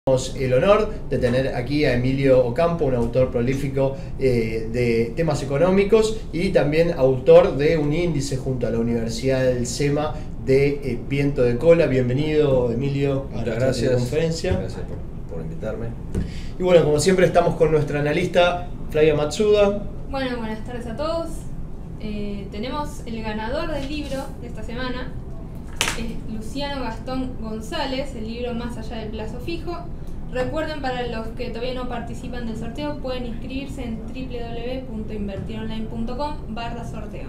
Tenemos el honor de tener aquí a Emilio Ocampo, un autor prolífico de temas económicos y también autor de un índice junto a la Universidad del SEMA de viento de cola. Bienvenido, Emilio, a nuestra conferencia. Gracias por invitarme. Y bueno, como siempre estamos con nuestra analista Flavia Matsuda. Bueno, buenas tardes a todos. Tenemos el ganador del libro de esta semana. Es Luciano Gastón González, el libro Más allá del plazo fijo. Recuerden, para los que todavía no participan del sorteo, pueden inscribirse en www.invertironline.com/sorteo.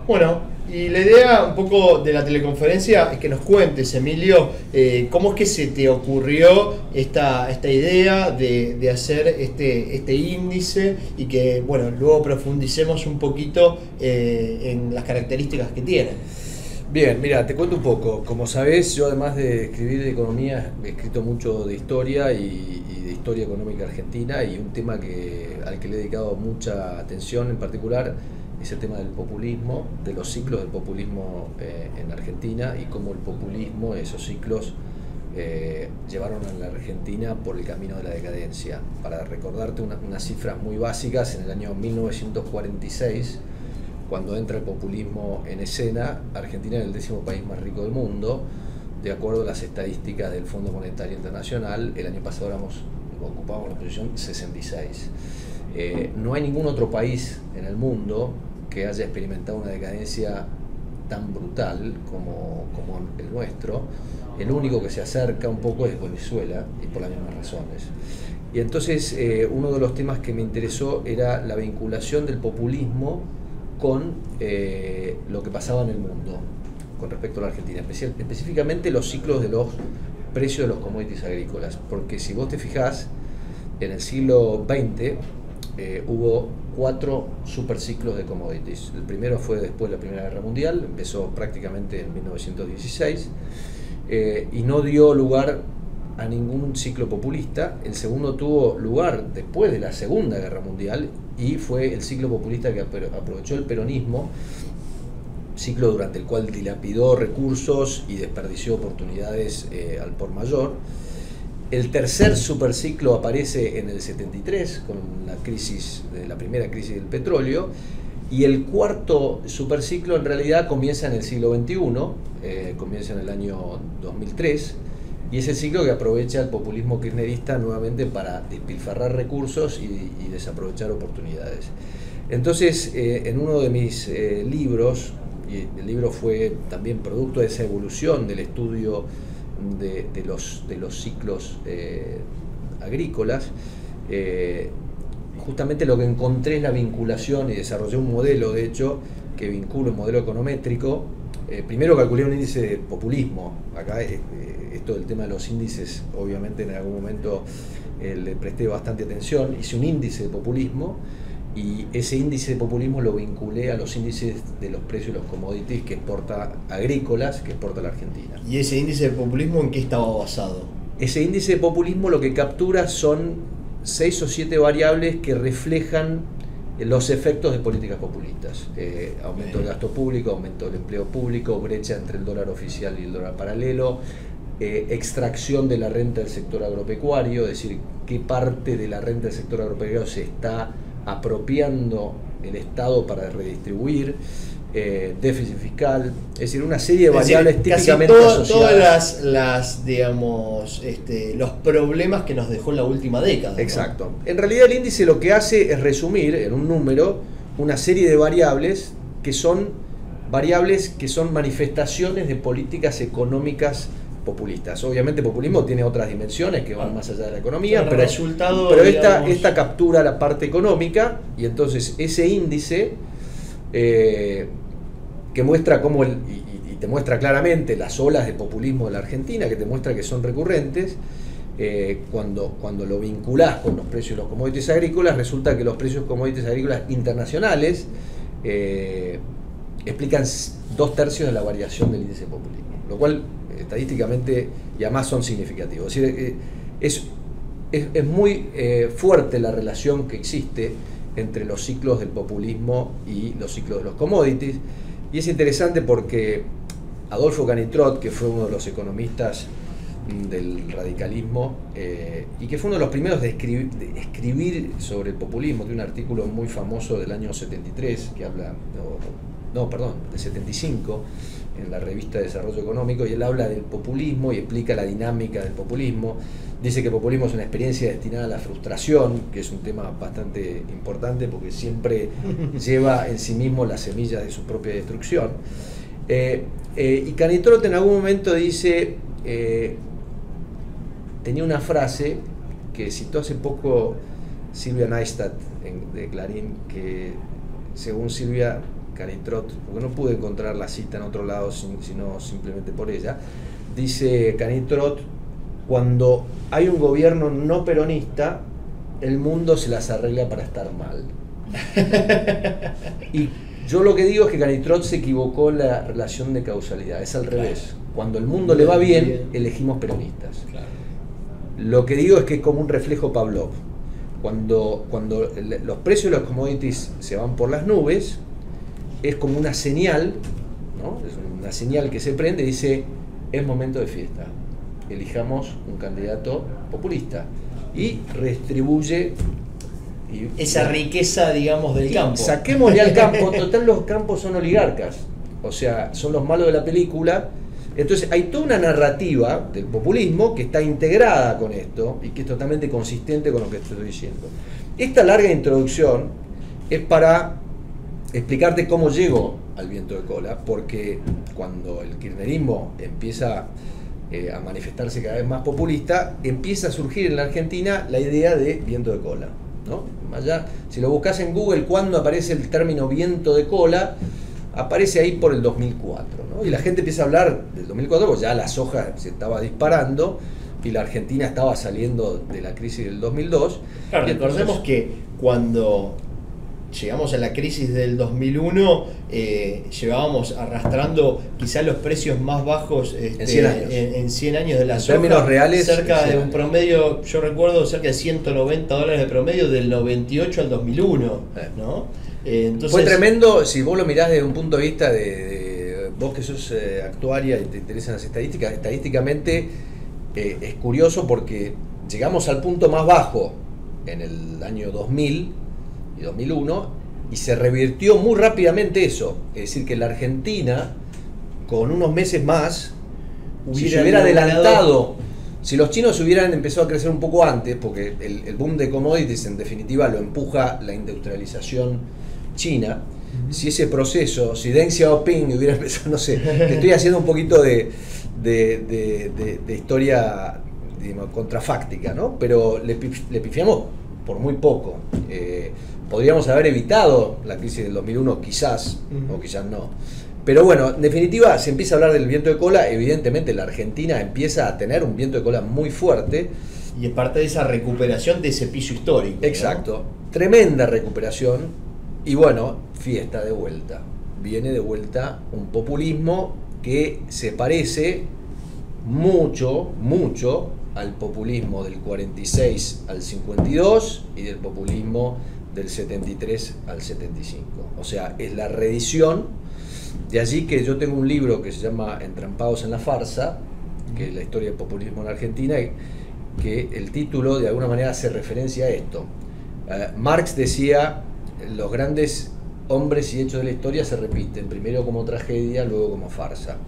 Bueno, y la idea un poco de la teleconferencia es que nos cuentes, Emilio, cómo es que se te ocurrió esta idea de hacer este índice y que, bueno, luego profundicemos un poquito en las características que tiene. Bien, mira, te cuento un poco. Como sabés, yo además de escribir de economía, he escrito mucho de historia y de historia económica argentina, y un tema al que le he dedicado mucha atención en particular es el tema del populismo, de los ciclos del populismo en Argentina, y cómo el populismo, esos ciclos, llevaron a la Argentina por el camino de la decadencia. Para recordarte unas cifras muy básicas, en el año 1946, cuando entra el populismo en escena, Argentina era el 10º país más rico del mundo. De acuerdo a las estadísticas del Fondo Monetario Internacional, el año pasado ocupábamos la posición 66. No hay ningún otro país en el mundo que haya experimentado una decadencia tan brutal como el nuestro. El único que se acerca un poco es Venezuela, y por las mismas razones. Y entonces uno de los temas que me interesó era la vinculación del populismo con lo que pasaba en el mundo con respecto a la Argentina, específicamente los ciclos de los precios de los commodities agrícolas, porque si vos te fijás, en el siglo XX hubo 4 superciclos de commodities. El primero fue después de la Primera Guerra Mundial, empezó prácticamente en 1916 y no dio lugar a ningún ciclo populista. El segundo tuvo lugar después de la Segunda Guerra Mundial y fue el ciclo populista que aprovechó el peronismo, ciclo durante el cual dilapidó recursos y desperdició oportunidades al por mayor. El tercer superciclo aparece en el 73 con la primera crisis del petróleo, y el cuarto superciclo en realidad comienza en el siglo XXI, comienza en el año 2003, y es el ciclo que aprovecha el populismo kirchnerista nuevamente para despilfarrar recursos y desaprovechar oportunidades. Entonces, en uno de mis libros, y el libro fue también producto de esa evolución del estudio de los ciclos agrícolas, justamente lo que encontré es la vinculación, y desarrollé un modelo, de hecho, que vincula un modelo econométrico. Primero calculé un índice de populismo. Acá esto del tema de los índices, obviamente en algún momento le presté bastante atención. Hice un índice de populismo, y ese índice de populismo lo vinculé a los índices de los precios de los commodities agrícolas que exporta la Argentina. ¿Y ese índice de populismo en qué estaba basado? Ese índice de populismo lo que captura son 6 o 7 variables que reflejan los efectos de políticas populistas. Aumento del gasto público, aumento del empleo público, brecha entre el dólar oficial y el dólar paralelo, extracción de la renta del sector agropecuario, es decir, qué parte de la renta del sector agropecuario se está apropiando el Estado para redistribuir, déficit fiscal, es decir, una serie de variables típicamente asociadas. Todas digamos, los problemas que nos dejó la última década, ¿no? Exacto. En realidad el índice lo que hace es resumir en un número una serie de variables que son manifestaciones de políticas económicas populistas. Obviamente el populismo tiene otras dimensiones que van más allá de la economía, pero esta captura la parte económica, y entonces ese índice que muestra cómo y te muestra claramente las olas de populismo de la Argentina, que te muestra que son recurrentes. Cuando lo vinculás con los precios de los commodities agrícolas, resulta que los precios de commodities agrícolas internacionales explican 2/3 de la variación del índice de populismo, lo cual estadísticamente y además son significativos. Es decir, es muy fuerte la relación que existe entre los ciclos del populismo y los ciclos de los commodities, y es interesante porque Adolfo Canitrot, que fue uno de los economistas del radicalismo, y que fue uno de los primeros de escribir sobre el populismo. Tiene un artículo muy famoso del año 73 que habla, del 75, en la revista de Desarrollo Económico, y él habla del populismo y explica la dinámica del populismo. Dice que el populismo es una experiencia destinada a la frustración, que es un tema bastante importante porque siempre lleva en sí mismo las semillas de su propia destrucción. Y Canitrot en algún momento dice, tenía una frase que citó hace poco Silvia Neistat de Clarín, que según Silvia Canitrot, porque no pude encontrar la cita en otro lado sino simplemente por ella, dice Canitrot: cuando hay un gobierno no peronista, el mundo se las arregla para estar mal. Y yo lo que digo es que Canitrot se equivocó en la relación de causalidad, es al revés. Cuando el mundo le va bien, elegimos peronistas. Lo que digo es que es como un reflejo Pavlov. Cuando los precios de los commodities se van por las nubes, es como una señal, ¿no? Es una señal que se prende y dice: es momento de fiesta, elijamos un candidato populista, y redistribuye esa riqueza, digamos, del campo. Saquémosle al campo, total los campos son oligarcas, o sea, son los malos de la película. Entonces hay toda una narrativa del populismo que está integrada con esto y que es totalmente consistente con lo que te estoy diciendo. Esta larga introducción es para explicarte cómo llego al viento de cola, porque cuando el kirchnerismo empieza a manifestarse cada vez más populista, empieza a surgir en la Argentina la idea de viento de cola, ¿no? Allá, si lo buscas en Google, cuando aparece el término viento de cola, aparece ahí por el 2004, ¿no? Y la gente empieza a hablar del 2004, porque ya la soja se estaba disparando y la Argentina estaba saliendo de la crisis del 2002. Claro, y recordemos entonces, que cuando llegamos a la crisis del 2001, llevábamos arrastrando quizás los precios más bajos en 100 años. En 100 años de la en soja. términos reales, cerca de un años. promedio, yo recuerdo cerca de $190 de promedio del 98 al 2001, ¿no? Entonces, fue tremendo. Si vos lo mirás desde un punto de vista de vos que sos actuaria y te interesan las estadísticas, estadísticamente es curioso porque llegamos al punto más bajo en el año 2000 y 2001 y se revirtió muy rápidamente eso. Es decir, que la Argentina, con unos meses más, si se hubiera adelantado, si los chinos hubieran empezado a crecer un poco antes, porque el boom de commodities en definitiva lo empuja la industrialización china, si ese proceso, si Deng Xiaoping hubiera empezado, no sé, te estoy haciendo un poquito de historia, digamos, contrafáctica, ¿no? Pero le pifiamos por muy poco. Podríamos haber evitado la crisis del 2001, quizás, o quizás no. Pero bueno, en definitiva, se empieza a hablar del viento de cola. Evidentemente la Argentina empieza a tener un viento de cola muy fuerte. Y es parte de esa recuperación de ese piso histórico. Exacto, ¿no? Tremenda recuperación. Y bueno, fiesta de vuelta. Viene de vuelta un populismo que se parece mucho al populismo del 46 al 52 y del populismo del 73 al 75. O sea, es la reedición. De allí que yo tengo un libro que se llama Entrampados en la farsa, que es la historia del populismo en Argentina, y que el título de alguna manera hace referencia a esto. Marx decía: los grandes hombres y hechos de la historia se repiten, primero como tragedia, luego como farsa.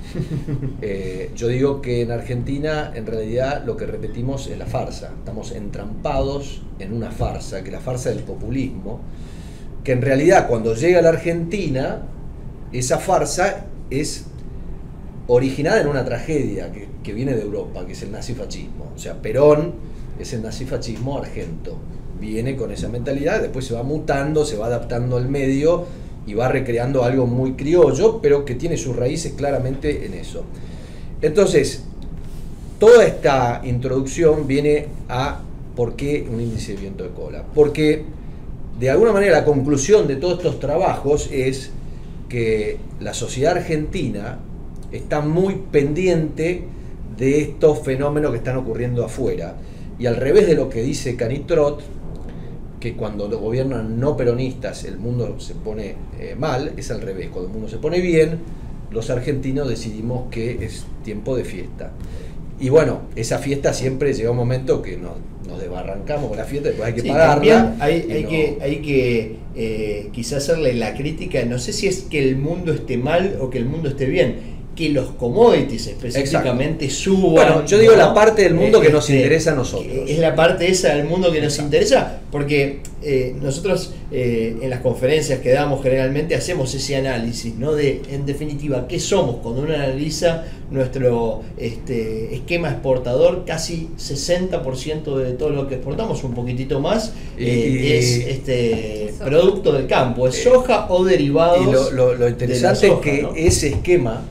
Yo digo que en Argentina en realidad lo que repetimos es la farsa. Estamos entrampados en una farsa, que es la farsa del populismo, que en realidad cuando llega a la Argentina, esa farsa es originada en una tragedia que viene de Europa, que es el nazifascismo. O sea, Perón es el nazifascismo argento. Viene con esa mentalidad, después se va mutando, se va adaptando al medio y va recreando algo muy criollo, pero que tiene sus raíces claramente en eso. Entonces, toda esta introducción viene a ¿por qué un índice de viento de cola? Porque de alguna manera la conclusión de todos estos trabajos es que la sociedad argentina está muy pendiente de estos fenómenos que están ocurriendo afuera. Y al revés de lo que dice Canitrot, que cuando gobiernan no peronistas el mundo se pone mal, es al revés. Cuando el mundo se pone bien, los argentinos decidimos que es tiempo de fiesta. Y bueno, esa fiesta siempre llega un momento que nos desbarrancamos con la fiesta, después hay que Sí, pagarla. hay que quizás hacerle la crítica, no sé si es que el mundo esté mal o que el mundo esté bien, que los commodities específicamente suban. Bueno, yo digo, ¿no? la parte del mundo que nos interesa a nosotros. Es la parte esa del mundo que nos interesa, porque nosotros en las conferencias que damos generalmente hacemos ese análisis, ¿no? De, en definitiva, ¿qué somos? Cuando uno analiza nuestro esquema exportador, casi 60% de todo lo que exportamos, un poquitito más, es producto del campo, es soja o derivados. Y lo interesante de la soja, es que ¿no? ese esquema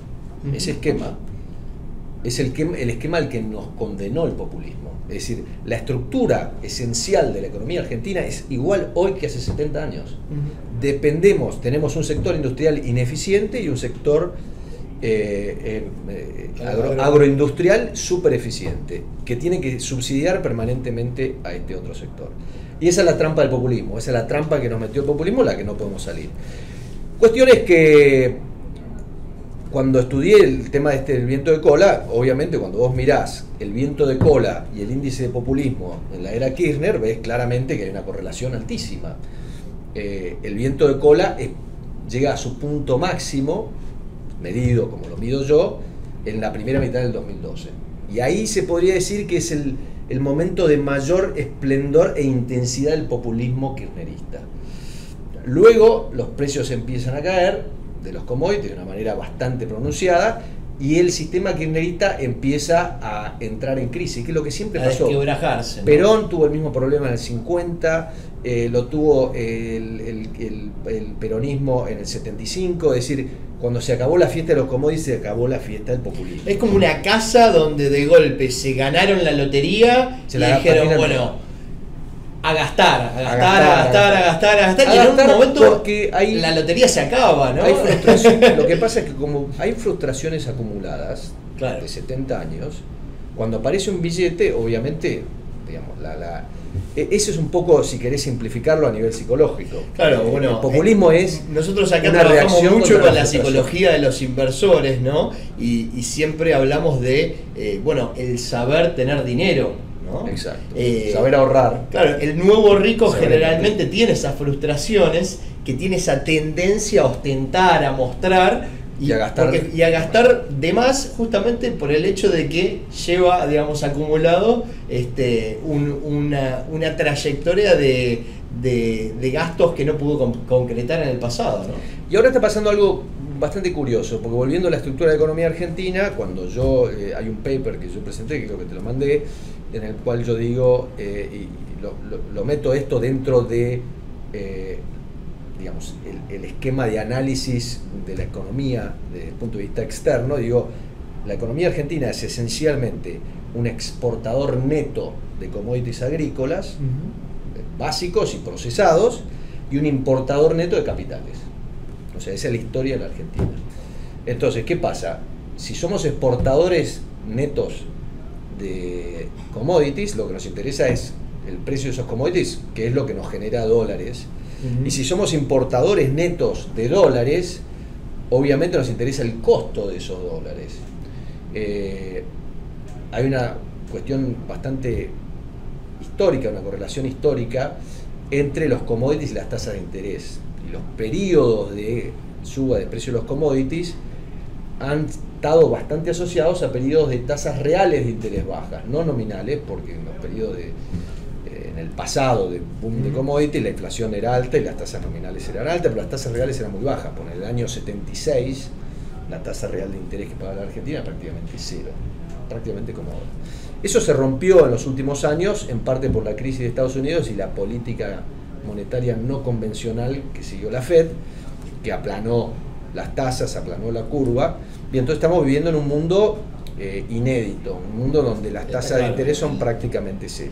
es el esquema al que nos condenó el populismo. Es decir, la estructura esencial de la economía argentina es igual hoy que hace 70 años. Tenemos un sector industrial ineficiente y un sector agroindustrial súper eficiente, que tiene que subsidiar permanentemente a este otro sector. Y esa es la trampa del populismo, esa es la trampa que nos metió el populismo, la que no podemos salir. Cuestión es que cuando estudié el tema del viento de cola, obviamente cuando vos mirás el viento de cola y el índice de populismo en la era Kirchner, ves claramente que hay una correlación altísima. El viento de cola llega a su punto máximo, medido como lo mido yo, en la primera mitad del 2012. Y ahí se podría decir que es el momento de mayor esplendor e intensidad del populismo kirchnerista. Luego los precios empiezan a caer de los commodities de una manera bastante pronunciada y el sistema kirchnerista empieza a entrar en crisis, que es lo que siempre pasó. Desquebrajarse, ¿no? Perón tuvo el mismo problema en el 50, lo tuvo el peronismo en el 75, es decir, cuando se acabó la fiesta de los commodities, se acabó la fiesta del populismo. Es como una casa donde de golpe se ganaron la lotería y dijeron, bueno, a gastar. Y en un momento porque la lotería se acaba, ¿no? Hay frustración. Lo que pasa es que como hay frustraciones acumuladas, claro, de 70 años, cuando aparece un billete, obviamente, digamos, eso es un poco, si querés simplificarlo a nivel psicológico. Claro, bueno, el populismo es nosotros acá una trabajamos reacción mucho contra con la frustración. psicología de los inversores, ¿no? Y siempre hablamos de, el saber tener dinero, ¿no? Exacto. Saber ahorrar. Claro, el nuevo rico Saber generalmente tiene esas frustraciones, que tiene esa tendencia a ostentar, a mostrar y a gastar. Y a gastar de más, justamente por el hecho de que lleva, digamos, acumulado una trayectoria de gastos que no pudo concretar en el pasado, ¿no? Y ahora está pasando algo bastante curioso, porque volviendo a la estructura de la economía argentina, cuando hay un paper que yo presenté, que creo que te lo mandé, en el cual yo digo, y lo meto esto dentro de, digamos, el esquema de análisis de la economía desde el punto de vista externo, digo, la economía argentina es esencialmente un exportador neto de commodities agrícolas, básicos y procesados, y un importador neto de capitales. O sea, esa es la historia de la Argentina. Entonces, ¿qué pasa? Si somos exportadores netos de commodities, lo que nos interesa es el precio de esos commodities, que es lo que nos genera dólares. Y si somos importadores netos de dólares, obviamente nos interesa el costo de esos dólares. Hay una cuestión bastante histórica, una correlación histórica entre los commodities y las tasas de interés. Y los periodos de suba de precio de los commodities han estado bastante asociados a periodos de tasas reales de interés bajas, no nominales, porque en los periodos en el pasado de boom de commodities la inflación era alta y las tasas nominales eran altas, pero las tasas reales eran muy bajas. Por el año 76 la tasa real de interés que pagaba la Argentina era prácticamente cero, prácticamente como ahora. Eso se rompió en los últimos años, en parte por la crisis de Estados Unidos y la política monetaria no convencional que siguió la Fed, que aplanó las tasas, aplanó la curva, y entonces estamos viviendo en un mundo inédito, un mundo donde las tasas de interés son prácticamente cero.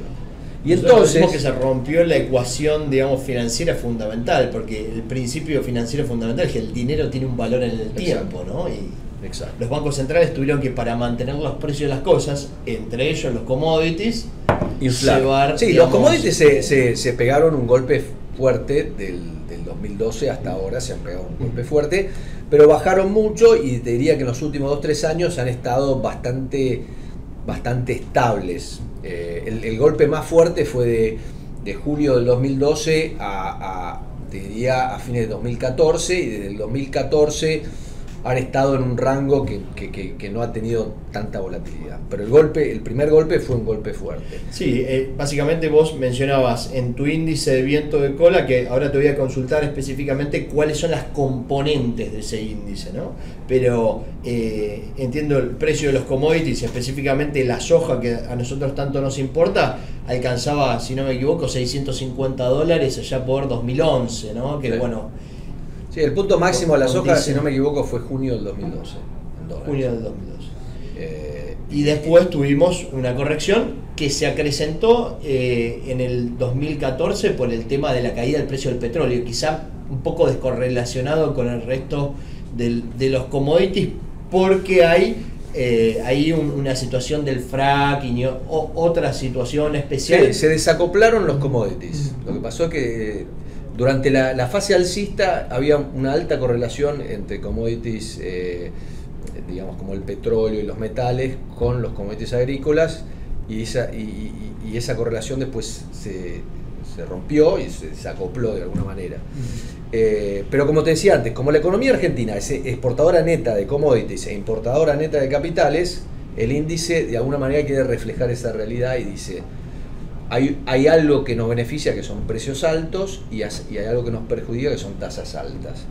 Y entonces decimos que se rompió la ecuación, digamos, financiera fundamental, porque el principio financiero fundamental es que el dinero tiene un valor en el tiempo, ¿no? Y exacto. Los bancos centrales tuvieron que, para mantener los precios de las cosas, entre ellos los commodities, inflar. Llevar, sí, digamos, los commodities se pegaron un golpe fuerte del 2012 hasta ahora, se han pegado un golpe fuerte, pero bajaron mucho y te diría que en los últimos 2-3 años han estado bastante bastante estables. El golpe más fuerte fue de julio del 2012 te diría, a fines de 2014, y desde el 2014 han estado en un rango que no ha tenido tanta volatilidad. Pero el primer golpe fue un golpe fuerte. Sí, básicamente vos mencionabas en tu índice de viento de cola, que ahora te voy a consultar específicamente cuáles son las componentes de ese índice, ¿no? Pero entiendo el precio de los commodities, específicamente la soja, que a nosotros tanto nos importa, alcanzaba, si no me equivoco, $650 allá por 2011, ¿no? Que sí. Bueno... Sí, el punto máximo de la soja, si no me equivoco, fue junio del 2012. Junio del 2012. Y después tuvimos una corrección que se acrecentó en el 2014 por el tema de la caída del precio del petróleo, quizá un poco descorrelacionado con el resto de los commodities, porque hay una situación del fracking y otra situación especial. Sí, se desacoplaron los commodities. Lo que pasó es que durante la fase alcista había una alta correlación entre commodities, digamos como el petróleo y los metales, con los commodities agrícolas, y esa correlación después se rompió y se desacopló de alguna manera. Pero como te decía antes, como la economía argentina es exportadora neta de commodities e importadora neta de capitales, el índice de alguna manera quiere reflejar esa realidad y dice: hay algo que nos beneficia, que son precios altos, y hay algo que nos perjudica, que son tasas altas.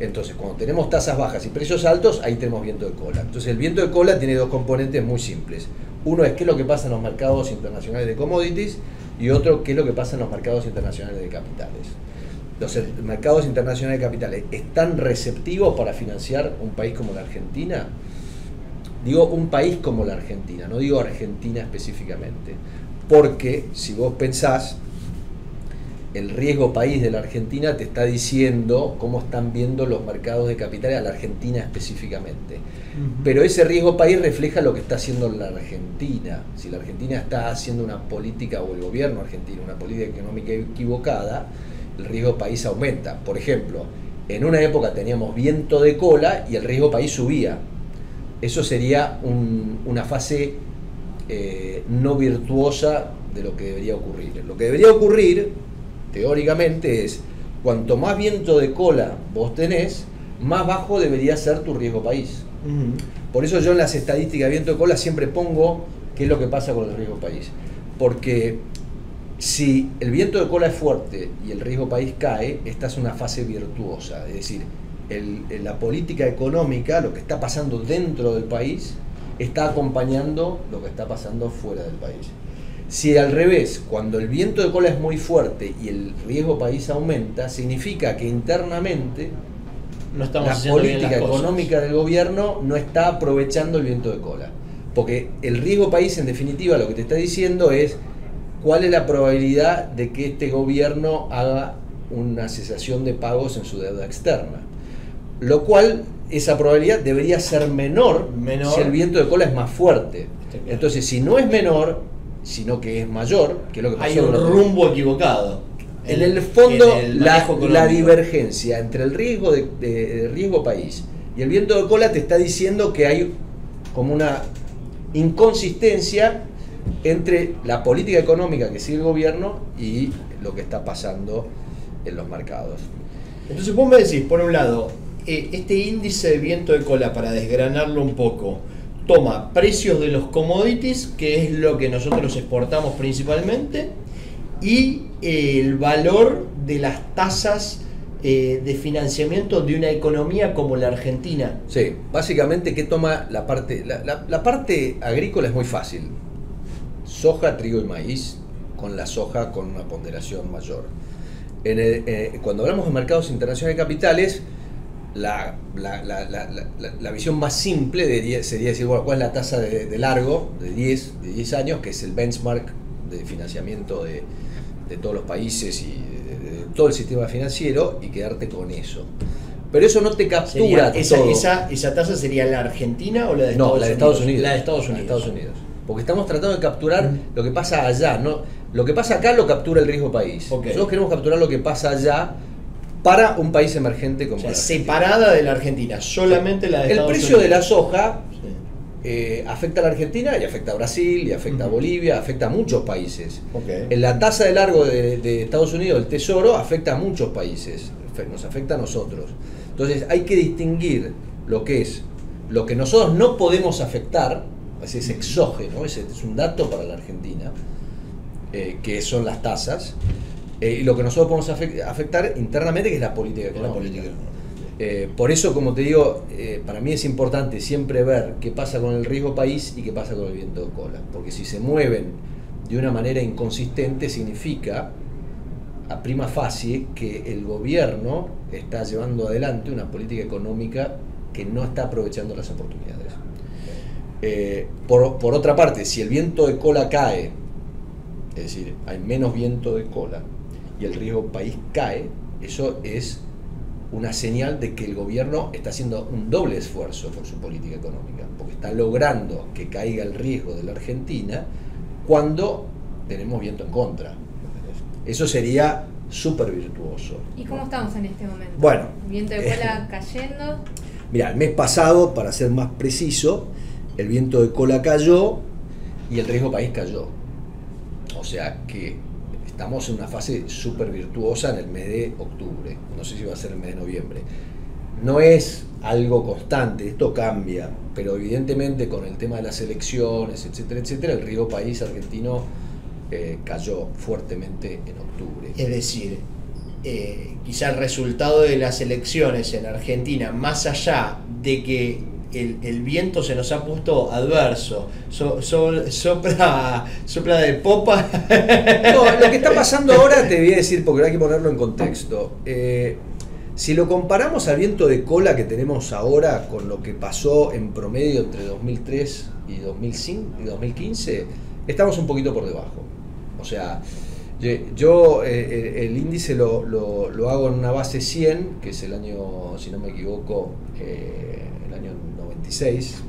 Entonces, cuando tenemos tasas bajas y precios altos, ahí tenemos viento de cola. Entonces, el viento de cola tiene dos componentes muy simples. Uno es qué es lo que pasa en los mercados internacionales de commodities, y otro qué es lo que pasa en los mercados internacionales de capitales. Los mercados internacionales de capitales están receptivos para financiar un país como la Argentina. Digo un país como la Argentina, no digo Argentina específicamente. Porque si vos pensás, el riesgo país de la Argentina te está diciendo cómo están viendo los mercados de capitales a la Argentina específicamente. Pero ese riesgo país refleja lo que está haciendo la Argentina. Si la Argentina está haciendo una política, o el gobierno argentino, una política económica equivocada, el riesgo país aumenta. Por ejemplo, en una época teníamos viento de cola y el riesgo país subía. Eso sería una fase no virtuosa de lo que debería ocurrir. Lo que debería ocurrir, teóricamente, es cuanto más viento de cola vos tenés, más bajo debería ser tu riesgo país. Por eso yo en las estadísticas de viento de cola siempre pongo qué es lo que pasa con el riesgo país. Porque si el viento de cola es fuerte y el riesgo país cae, esta es una fase virtuosa. Es decir, la política económica, lo que está pasando dentro del país, está acompañando lo que está pasando fuera del país. Si al revés, cuando el viento de cola es muy fuerte y el riesgo país aumenta, significa que internamente la política económica del gobierno no está aprovechando el viento de cola. Porque el riesgo país, en definitiva, lo que te está diciendo es cuál es la probabilidad de que este gobierno haga una cesación de pagos en su deuda externa. Lo cual, esa probabilidad debería ser menor si el viento de cola es más fuerte. Entonces, si no es menor, sino que es mayor, que es lo que pasó, hay un rumbo equivocado. En el fondo, la divergencia entre el riesgo de riesgo país y el viento de cola te está diciendo que hay como una inconsistencia entre la política económica que sigue el gobierno y lo que está pasando en los mercados. Entonces vos me decís, por un lado, este índice de viento de cola, para desgranarlo un poco, toma precios de los commodities, que es lo que nosotros exportamos principalmente, y el valor de las tasas de financiamiento de una economía como la Argentina. Sí, básicamente, ¿qué toma la parte? La parte agrícola es muy fácil. Soja, trigo y maíz, con la soja con una ponderación mayor. Cuando hablamos de mercados internacionales de capitales, la visión más simple sería decir, bueno, ¿cuál es la tasa de largo de 10 años, que es el benchmark de financiamiento de todos los países y de todo el sistema financiero, y quedarte con eso? Pero eso no te captura todo. ¿Esa tasa sería la Argentina o la de Estados Unidos? No, la de Estados Unidos. La de Estados Unidos. Estados Unidos. Porque estamos tratando de capturar lo que pasa allá, ¿no? Lo que pasa acá lo captura el riesgo país. Nosotros queremos capturar lo que pasa allá para un país emergente como separada de la Argentina, solamente la de Estados Unidos. El precio de la soja afecta a la Argentina y afecta a Brasil, y afecta a Bolivia, afecta a muchos países. Okay. En la tasa de largo de Estados Unidos, el Tesoro, afecta a muchos países, nos afecta a nosotros. Entonces hay que distinguir lo que nosotros no podemos afectar, es exógeno, ese es un dato para la Argentina, que son las tasas, y lo que nosotros podemos afectar internamente, que es la política económica. Por eso, como te digo, para mí es importante siempre ver qué pasa con el riesgo país y qué pasa con el viento de cola, porque si se mueven de una manera inconsistente significa, a prima facie, que el gobierno está llevando adelante una política económica que no está aprovechando las oportunidades. Por otra parte, si el viento de cola cae, es decir, hay menos viento de cola y el riesgo país cae, eso es una señal de que el gobierno está haciendo un doble esfuerzo por su política económica, porque está logrando que caiga el riesgo de la Argentina cuando tenemos viento en contra. Eso sería súper virtuoso. ¿Y cómo estamos en este momento? Bueno, ¿Viento de cola cayendo? Mira, el mes pasado, para ser más preciso, el viento de cola cayó y el riesgo país cayó. O sea que estamos en una fase súper virtuosa en el mes de octubre. No sé si va a ser el mes de noviembre. No es algo constante, esto cambia, pero evidentemente con el tema de las elecciones, etcétera, etcétera, el riesgo país argentino cayó fuertemente en octubre. Es decir, quizá el resultado de las elecciones en Argentina, más allá de que el viento se nos ha puesto adverso, sopla de popa. No, lo que está pasando ahora te voy a decir, porque hay que ponerlo en contexto. Si lo comparamos al viento de cola que tenemos ahora con lo que pasó en promedio entre 2003 y 2015, estamos un poquito por debajo. O sea, yo el índice lo hago en una base 100, que es el año, si no me equivoco, el año 96.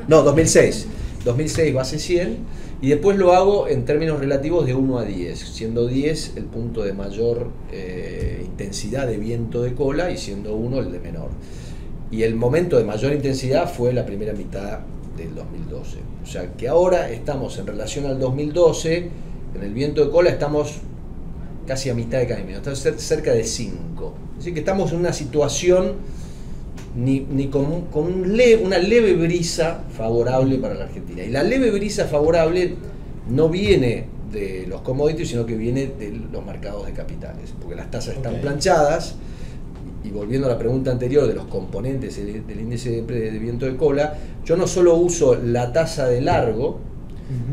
No, 2006. 2006 base 100, y después lo hago en términos relativos de 1 a 10, siendo 10 el punto de mayor intensidad de viento de cola y siendo 1 el de menor. Y el momento de mayor intensidad fue la primera mitad del 2012. O sea que ahora estamos en relación al 2012, en el viento de cola estamos casi a mitad de camino, estamos cerca de 5. Así que estamos en una situación con una leve brisa favorable para la Argentina. Y la leve brisa favorable no viene de los commodities, sino que viene de los mercados de capitales, porque las tasas están planchadas. Y volviendo a la pregunta anterior de los componentes del índice de viento de cola, yo no solo uso la tasa de largo,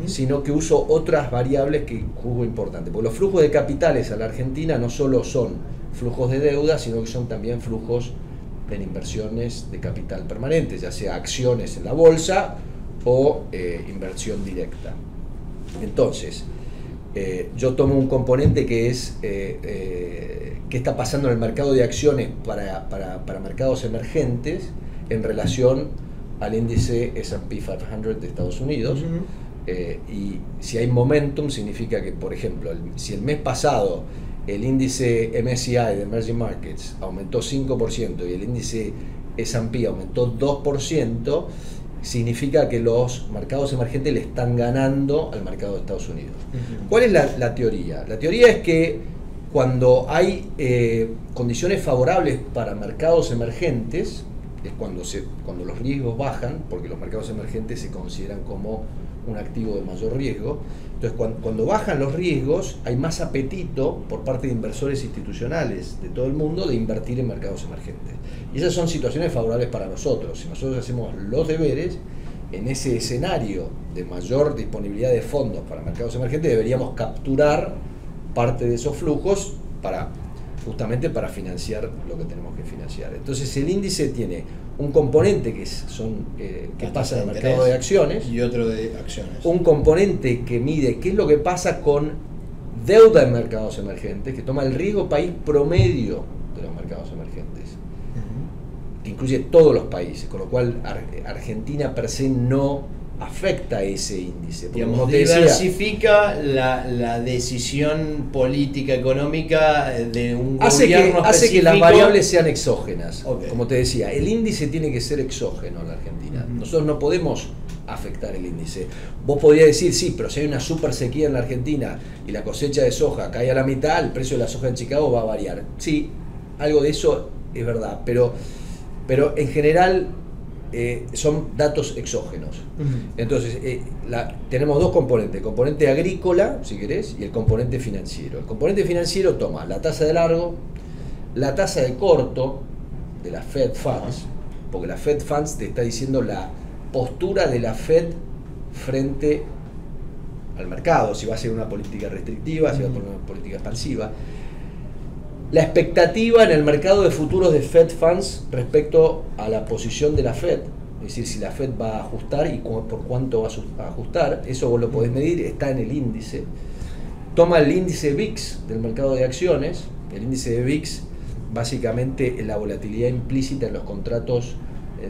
sino que uso otras variables que juzgo importantes, porque los flujos de capitales a la Argentina no solo son flujos de deuda, sino que son también flujos en inversiones de capital permanente, ya sea acciones en la bolsa o inversión directa. Entonces, yo tomo un componente que es qué está pasando en el mercado de acciones para mercados emergentes en relación al índice S&P 500 de Estados Unidos. Y si hay momentum, significa que, por ejemplo, si el mes pasado el índice MSCI de Emerging Markets aumentó 5% y el índice S&P aumentó 2%, significa que los mercados emergentes le están ganando al mercado de Estados Unidos. ¿Cuál es la teoría? La teoría es que cuando hay condiciones favorables para mercados emergentes, es cuando los riesgos bajan, porque los mercados emergentes se consideran como un activo de mayor riesgo. Entonces, cuando bajan los riesgos, hay más apetito por parte de inversores institucionales de todo el mundo de invertir en mercados emergentes. Y esas son situaciones favorables para nosotros. Si nosotros hacemos los deberes, en ese escenario de mayor disponibilidad de fondos para mercados emergentes, deberíamos capturar parte de esos flujos justamente para financiar lo que tenemos que financiar. Entonces, el índice tiene un componente que pasa en el mercado de acciones y otro de acciones. Un componente que mide qué es lo que pasa con deuda en mercados emergentes, que toma el riesgo país promedio de los mercados emergentes, que incluye todos los países, con lo cual Argentina per se no afecta ese índice. Porque Digamos, como te decía, diversifica la decisión política económica de un hace gobierno que las específico. variables sean exógenas. Ok. Como te decía, el índice tiene que ser exógeno en la Argentina. Nosotros no podemos afectar el índice. Vos podrías decir, sí, pero si hay una super sequía en la Argentina y la cosecha de soja cae a la mitad, el precio de la soja en Chicago va a variar. Sí, algo de eso es verdad, pero en general son datos exógenos. Entonces, tenemos dos componentes, el componente agrícola, si querés, y el componente financiero. El componente financiero toma la tasa de largo, la tasa de corto de la Fed Funds, porque la Fed Funds te está diciendo la postura de la Fed frente al mercado, si va a ser una política restrictiva, si va a ser una política expansiva. La expectativa en el mercado de futuros de Fed Funds respecto a la posición de la Fed, es decir, si la Fed va a ajustar y por cuánto va a ajustar, eso vos lo podés medir, está en el índice. Toma el índice VIX del mercado de acciones, el índice de VIX básicamente es la volatilidad implícita en los contratos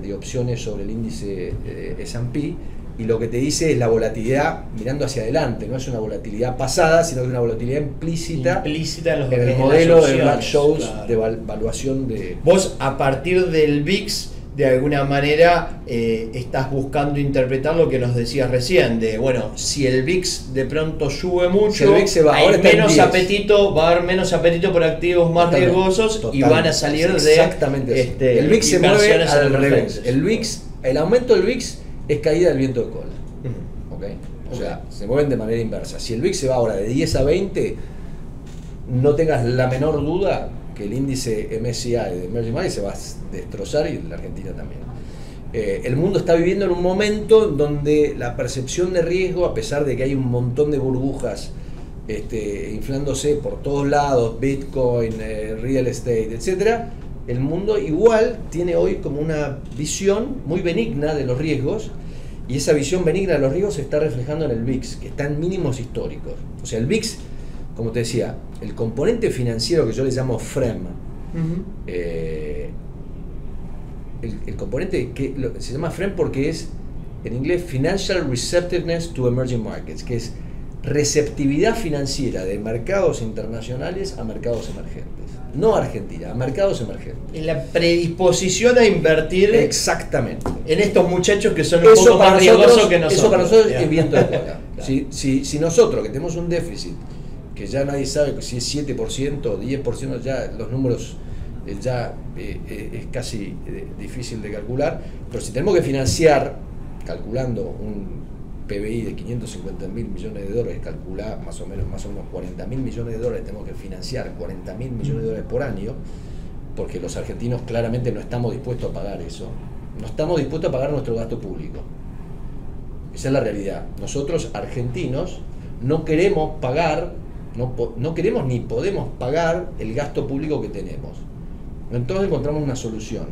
de opciones sobre el índice S&P, y lo que te dice es la volatilidad mirando hacia adelante, no es una volatilidad pasada, sino que es una volatilidad implícita en, los, en el en modelo las de opciones, Black-Scholes, claro. de evaluación de... Vos, a partir del VIX, de alguna manera estás buscando interpretar lo que nos decías recién, de bueno, si el VIX de pronto sube mucho, Si el VIX se va, hay ahora está en menos 10. apetito, va a haber menos apetito por activos más Totalmente, riesgosos y totalmente. van a salir de Exactamente así. El VIX se mueve inversiones al revés. emergentes. El VIX, el aumento del VIX es caída del viento de cola. Ujú. ¿Okay? O sea, se mueven de manera inversa. Si el VIX se va ahora de 10 a 20, no tengas la menor duda que el índice MSCI de Emerging Markets se va a destrozar, y la Argentina también. El mundo está viviendo en un momento donde la percepción de riesgo, a pesar de que hay un montón de burbujas inflándose por todos lados, Bitcoin, real estate, etcétera, el mundo igual tiene hoy como una visión muy benigna de los riesgos, y esa visión benigna de los riesgos se está reflejando en el VIX, que está en mínimos históricos. O sea, el VIX, como te decía, el componente financiero que yo le llamo FREM, el componente que se llama FREM porque es, en inglés, Financial Receptiveness to Emerging Markets, que es receptividad financiera de mercados internacionales a mercados emergentes. No a Argentina, a mercados emergentes. En la predisposición a invertir Exactamente. en estos muchachos que son un poco más riesgosos que nosotros. Eso para nosotros Ya. es viento de cola. Claro. Si nosotros, que tenemos un déficit, que ya nadie sabe si es 7% o 10%, ya los números es casi difícil de calcular, pero si tenemos que financiar, calculando un PBI de 550.000 millones de dólares, calcula más o menos 40.000 millones de dólares, tenemos que financiar 40.000 millones de dólares por año, porque los argentinos claramente no estamos dispuestos a pagar eso, no estamos dispuestos a pagar nuestro gasto público. Esa es la realidad. Nosotros, argentinos, no queremos pagar, no queremos ni podemos pagar el gasto público que tenemos. Entonces encontramos una solución.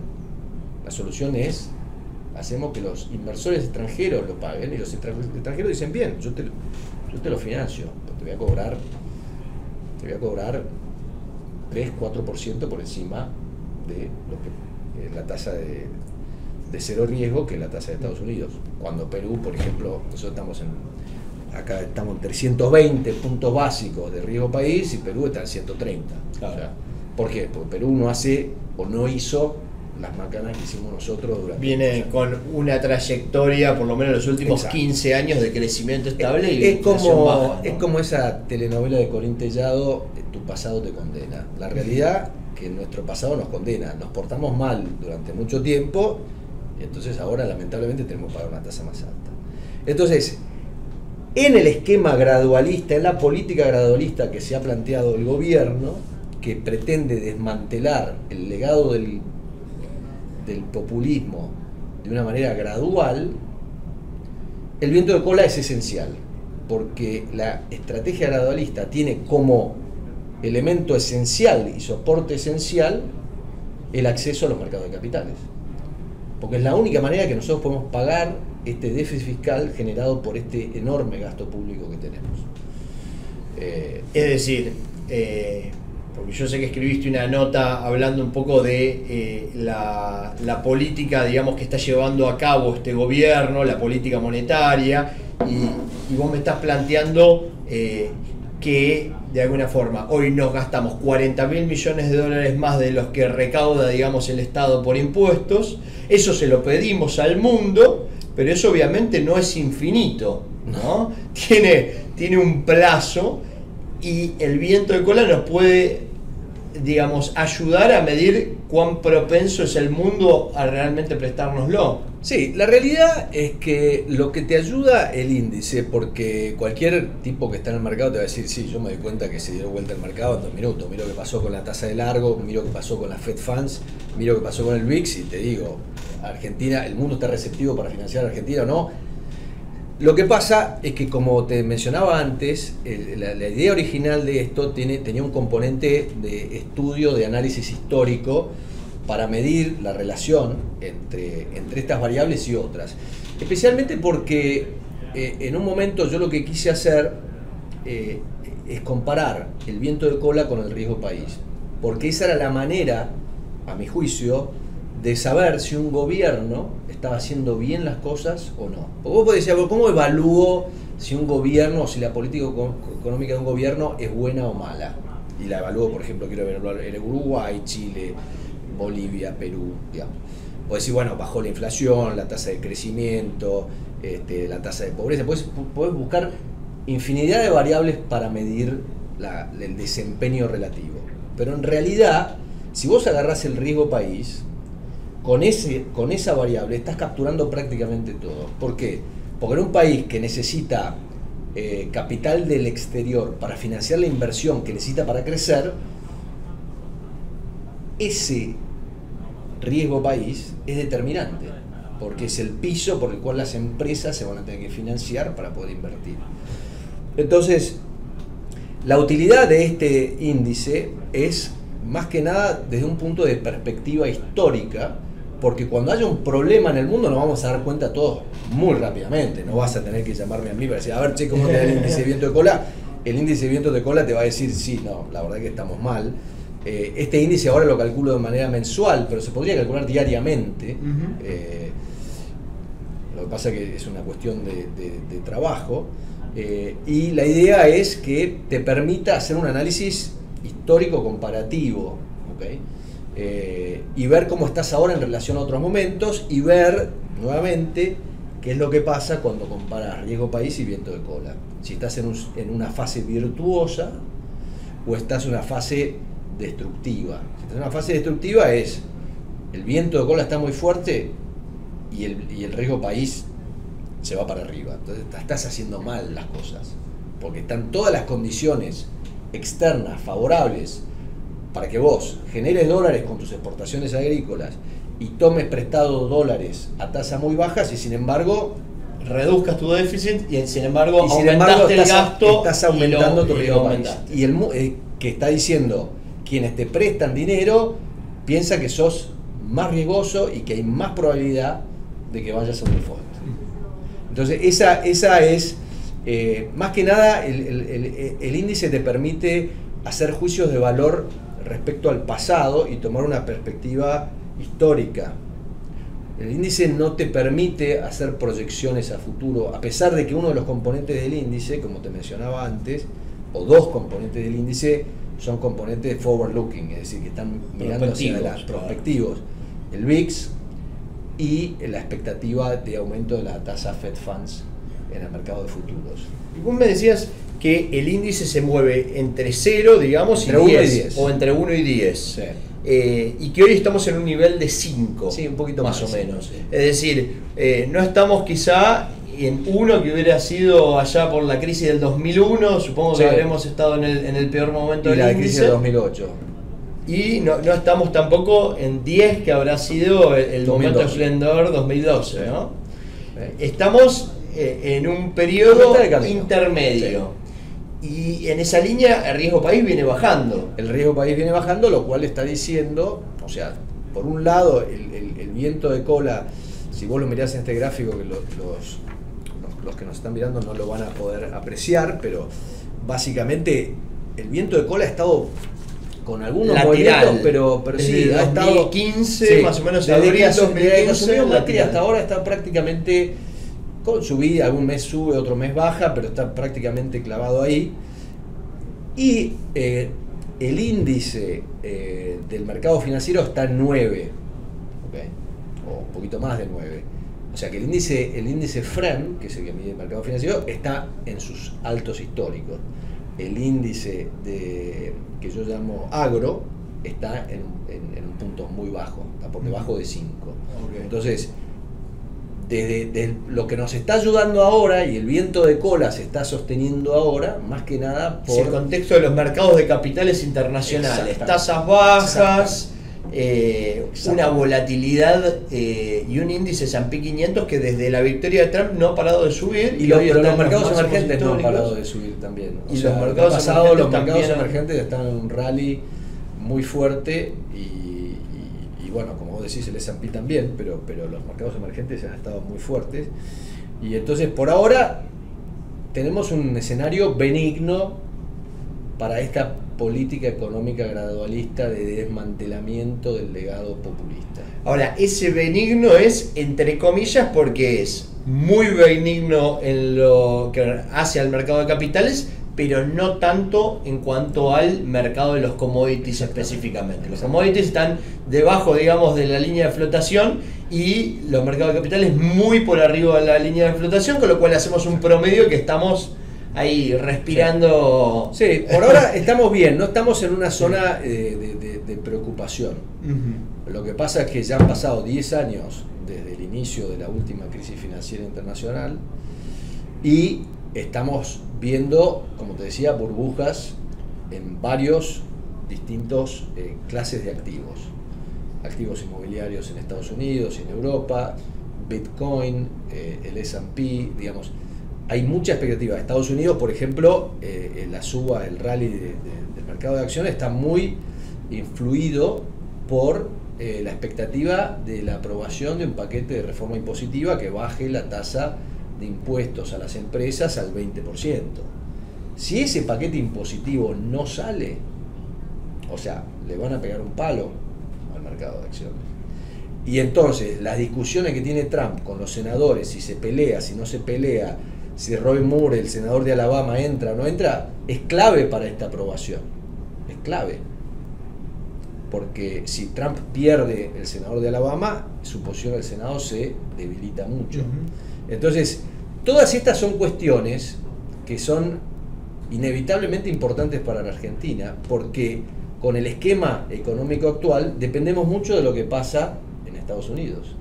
La solución es, hacemos que los inversores extranjeros lo paguen, y los extranjeros dicen, bien, yo te lo financio, pero te voy a cobrar 3-4% por encima de lo que la tasa de cero riesgo, que es la tasa de Estados Unidos. Cuando Perú, por ejemplo, nosotros acá estamos en 320 puntos básicos de riesgo país, y Perú está en 130. Claro. O sea, ¿por qué? Porque Perú no hace o no hizo las macanas que hicimos nosotros durante... Viene con una trayectoria, por lo menos los últimos Exacto. 15 años, de crecimiento estable y es inflación como, baja, ¿no? es como esa telenovela de Corín Tellado, tu pasado te condena. La realidad que nuestro pasado nos condena. Nos portamos mal durante mucho tiempo, y entonces ahora lamentablemente tenemos que pagar una tasa más alta. Entonces, en el esquema gradualista, en la política gradualista que se ha planteado el gobierno, que pretende desmantelar el legado del populismo de una manera gradual, el viento de cola es esencial, porque la estrategia gradualista tiene como elemento esencial y soporte esencial el acceso a los mercados de capitales, porque es la única manera que nosotros podemos pagar este déficit fiscal generado por este enorme gasto público que tenemos. Es decir, porque yo sé que escribiste una nota hablando un poco de la política, digamos, que está llevando a cabo este gobierno, la política monetaria, y vos me estás planteando que de alguna forma hoy nos gastamos 40.000 millones de dólares más de los que recauda, digamos, el Estado por impuestos. Eso se lo pedimos al mundo, pero eso obviamente no es infinito, ¿no? Tiene un plazo, y el viento de cola nos puede, digamos, ayudar a medir cuán propenso es el mundo a realmente prestárnoslo. Sí, la realidad es que lo que te ayuda el índice, porque cualquier tipo que está en el mercado te va a decir, sí, yo me doy cuenta que se dio vuelta el mercado en 2 minutos, miro qué pasó con la tasa de largo, miro qué pasó con la Fed Funds, miro qué pasó con el VIX, y te digo, Argentina, el mundo está receptivo para financiar a Argentina o no. Lo que pasa es que, como te mencionaba antes, la idea original de esto tenía un componente de estudio, de análisis histórico, para medir la relación entre estas variables y otras. Especialmente porque en un momento yo lo que quise hacer es comparar el viento de cola con el riesgo país. Porque esa era la manera, a mi juicio, de saber si un gobierno estaba haciendo bien las cosas o no. Porque vos podés decir, ¿cómo evalúo si un gobierno o si la política económica de un gobierno es buena o mala? Y la evalúo, por ejemplo, quiero evaluar en Uruguay, Chile, Bolivia, Perú, digamos. Podés decir, bueno, bajó la inflación, la tasa de crecimiento, la tasa de pobreza. Podés buscar infinidad de variables para medir el desempeño relativo. Pero en realidad, si vos agarrás el riesgo país, con esa variable estás capturando prácticamente todo. ¿Por qué? Porque en un país que necesita capital del exterior para financiar la inversión que necesita para crecer, ese riesgo país es determinante, porque es el piso por el cual las empresas se van a tener que financiar para poder invertir. Entonces, la utilidad de este índice es más que nada desde un punto de perspectiva histórica, porque cuando haya un problema en el mundo nos vamos a dar cuenta todos muy rápidamente. No vas a tener que llamarme a mí para decir, a ver, che, ¿cómo te da el índice de viento de cola? El índice de viento de cola te va a decir, sí, no, la verdad que estamos mal. Este índice ahora lo calculo de manera mensual, pero se podría calcular diariamente. Lo que pasa es que es una cuestión de trabajo. Y la idea es que te permita hacer un análisis histórico comparativo, ¿okay? Y ver cómo estás ahora en relación a otros momentos, y ver nuevamente qué es lo que pasa cuando comparas riesgo país y viento de cola. Si estás en una fase virtuosa o estás en una fase destructiva. Si estás en una fase destructiva, es el viento de cola está muy fuerte y el riesgo país se va para arriba. Entonces estás haciendo mal las cosas, porque están todas las condiciones externas favorables para que vos generes dólares con tus exportaciones agrícolas y tomes prestado dólares a tasas muy bajas, y sin embargo reduzcas tu déficit y sin embargo aumentaste el gasto, estás aumentando tu riesgo país. Y el que está diciendo, quienes te prestan dinero piensa que sos más riesgoso y que hay más probabilidad de que vayas a un default. Entonces esa es más que nada el índice te permite hacer juicios de valor respecto al pasado y tomar una perspectiva histórica. El índice no te permite hacer proyecciones a futuro, a pesar de que uno de los componentes del índice, como te mencionaba antes, o dos componentes del índice son componentes forward looking, es decir, que están mirando hacia adelante, prospectivos. El VIX y la expectativa de aumento de la tasa Fed Funds en el mercado de futuros. Y vos me decías que el índice se mueve entre 0, digamos, entre 1 y 10. O entre 1 y 10. Sí. Y que hoy estamos en un nivel de 5. Sí, un poquito más más o menos. Sí. Es decir, no estamos quizá en 1 que hubiera sido allá por la crisis del 2001, supongo que habremos estado en el peor momento del índice. Y la crisis del 2008. Y no estamos tampoco en 10, que habrá sido el momento esplendor 2012, ¿no? Estamos en un periodo intermedio. Sí. Y en esa línea el riesgo país viene bajando. El riesgo país viene bajando, lo cual está diciendo, o sea, por un lado, el viento de cola, si vos lo mirás en este gráfico, que los que nos están mirando no lo van a poder apreciar, pero básicamente el viento de cola ha estado con algunos lateral, movimientos, pero sí, desde ha estado 2015, más o menos desde abril que asumió 2015, Macri lateral. hasta ahora está prácticamente con subida, algún mes sube, otro mes baja, pero está prácticamente clavado ahí. Y el índice del mercado financiero está en 9, ¿okay? O un poquito más de 9. O sea que el índice FREM, que es el que mide el mercado financiero, está en sus altos históricos. El índice que yo llamo agro está en un punto muy bajo, está por debajo de 5. Okay. Entonces, desde lo que nos está ayudando ahora y el viento de cola se está sosteniendo ahora, más que nada por el contexto de los mercados de capitales internacionales, tasas bajas, una volatilidad y un índice S&P 500 que desde la victoria de Trump no ha parado de subir. Y los están mercados los emergentes no han históricos. parado de subir también. Y los mercados los mercados también emergentes están en un rally muy fuerte y bueno, como vos decís, el S&P también, pero los mercados emergentes han estado muy fuertes. Y entonces, por ahora, tenemos un escenario benigno para esta política económica gradualista de desmantelamiento del legado populista. Ahora, ese benigno es entre comillas porque es muy benigno en lo que hace al mercado de capitales, pero no tanto en cuanto al mercado de los commodities específicamente. Los commodities están debajo, digamos, de la línea de flotación y los mercados de capitales muy por arriba de la línea de flotación, con lo cual hacemos un promedio que estamos ahí respirando. Sí, por ahora estamos bien, no estamos en una zona de preocupación. Lo que pasa es que ya han pasado 10 años desde el inicio de la última crisis financiera internacional y estamos viendo, como te decía, burbujas en varios distintos clases de activos. Activos inmobiliarios en Estados Unidos y en Europa, Bitcoin, el S&P, digamos. Hay mucha expectativa. Estados Unidos, por ejemplo, la suba, el rally del mercado de acciones está muy influido por la expectativa de la aprobación de un paquete de reforma impositiva que baje la tasa de impuestos a las empresas al 20%. Si ese paquete impositivo no sale, o sea, le van a pegar un palo al mercado de acciones. Y entonces las discusiones que tiene Trump con los senadores, si se pelea, si no se pelea, si Roy Moore, el senador de Alabama, entra o no entra, es clave para esta aprobación. Es clave. Porque si Trump pierde el senador de Alabama, su posición al Senado se debilita mucho. Entonces, todas estas son cuestiones que son inevitablemente importantes para la Argentina, porque con el esquema económico actual dependemos mucho de lo que pasa en Estados Unidos.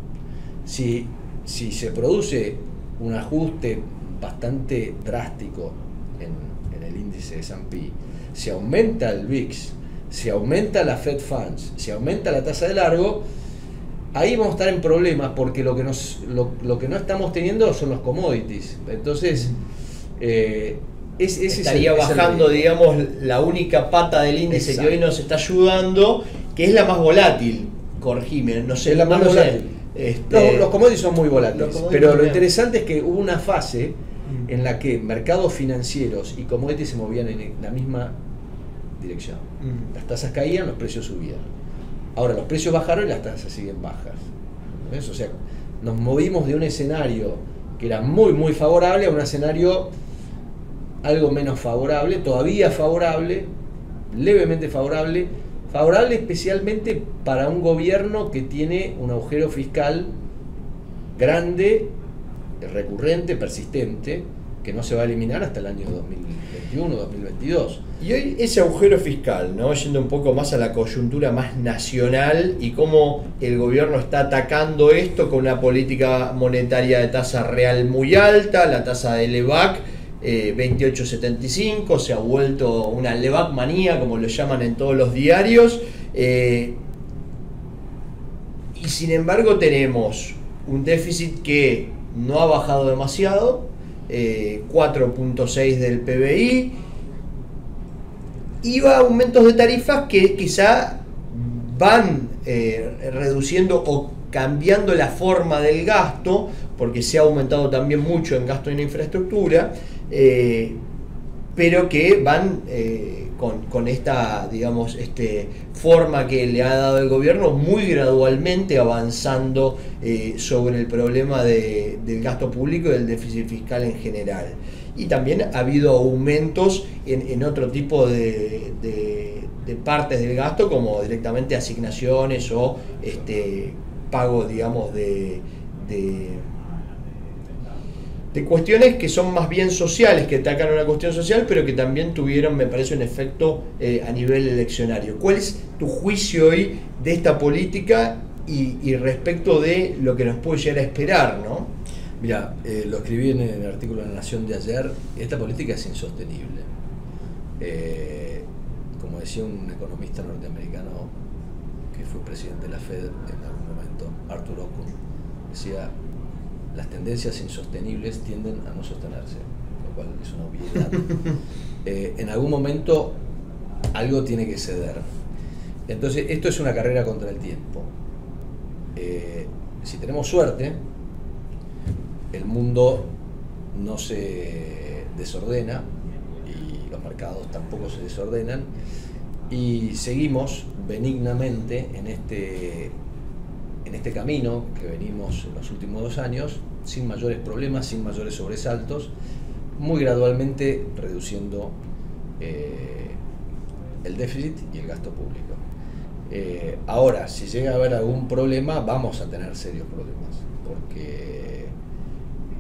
Si se produce un ajuste bastante drástico en el índice de S&P, si aumenta el VIX, si aumenta la Fed Funds, si aumenta la tasa de largo, ahí vamos a estar en problemas porque lo que no estamos teniendo son los commodities. Entonces, estaría bajando, digamos, la única pata del índice. Exacto. Que hoy nos está ayudando, que es la más volátil. Corregime, no sé. Es la más volátil. Los commodities son muy volátiles, pero lo interesante es que hubo una fase en la que mercados financieros y commodities se movían en la misma dirección. Las tasas caían, los precios subían. Ahora los precios bajaron y las tasas siguen bajas. ¿Ves? O sea, nos movimos de un escenario que era muy muy favorable a un escenario algo menos favorable, todavía favorable, levemente favorable especialmente para un gobierno que tiene un agujero fiscal grande, recurrente, persistente, que no se va a eliminar hasta el año 2021, 2022. Y hoy ese agujero fiscal, ¿no? Yendo un poco más a la coyuntura más nacional y cómo el gobierno está atacando esto con una política monetaria de tasa real muy alta, la tasa de LEVAC 28.75, se ha vuelto una LEVAC manía, como lo llaman en todos los diarios, y sin embargo tenemos un déficit que no ha bajado demasiado, 4.6 del PBI, y va a aumentos de tarifas que quizá van reduciendo o cambiando la forma del gasto, porque se ha aumentado también mucho en gasto en infraestructura, pero que van con esta, digamos, forma que le ha dado el gobierno, muy gradualmente avanzando sobre el problema del gasto público y del déficit fiscal en general. Y también ha habido aumentos en otro tipo de partes del gasto, como directamente asignaciones o pago, digamos, de cuestiones que son más bien sociales, que atacan una cuestión social, pero que también tuvieron, me parece, un efecto a nivel eleccionario. ¿Cuál es tu juicio hoy de esta política y respecto de lo que nos puede llegar a esperar, ¿no? Mira, lo escribí en el artículo de La Nación de ayer, esta política es insostenible. Como decía un economista norteamericano que fue presidente de la Fed en algún momento, Arthur Ockham, decía: las tendencias insostenibles tienden a no sostenerse, lo cual es una obviedad. En algún momento algo tiene que ceder. Entonces, esto es una carrera contra el tiempo. Si tenemos suerte, el mundo no se desordena y los mercados tampoco se desordenan, y seguimos benignamente en este camino que venimos en los últimos 2 años, sin mayores problemas, sin mayores sobresaltos, muy gradualmente reduciendo el déficit y el gasto público. Ahora, si llega a haber algún problema, vamos a tener serios problemas, porque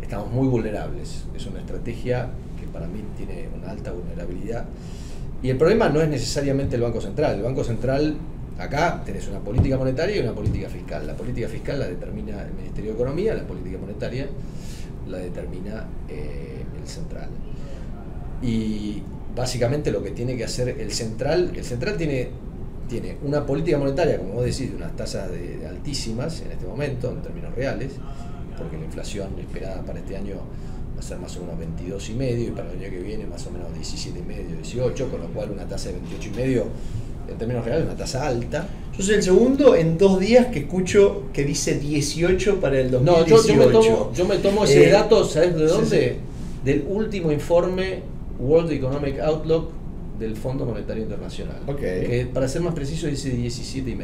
estamos muy vulnerables. Es una estrategia que para mí tiene una alta vulnerabilidad. Y el problema no es necesariamente el Banco Central. El Banco Central, acá tenés una política monetaria y una política fiscal. La política fiscal la determina el Ministerio de Economía, la política monetaria la determina el central. Y básicamente lo que tiene que hacer el central tiene una política monetaria, como vos decís, de unas tasas altísimas en este momento, en términos reales, porque la inflación esperada para este año va a ser más o menos 22,5, y para el año que viene más o menos 17,5, 18, con lo cual una tasa de 28,5 en términos reales es una tasa alta. Yo soy el segundo en 2 días que escucho que dice 18 para el 2018. No, yo me tomo ese dato, ¿sabes de dónde? Sí. Del último informe World Economic Outlook del Fondo Monetario Internacional. Okay. Que, para ser más preciso, dice 17,5.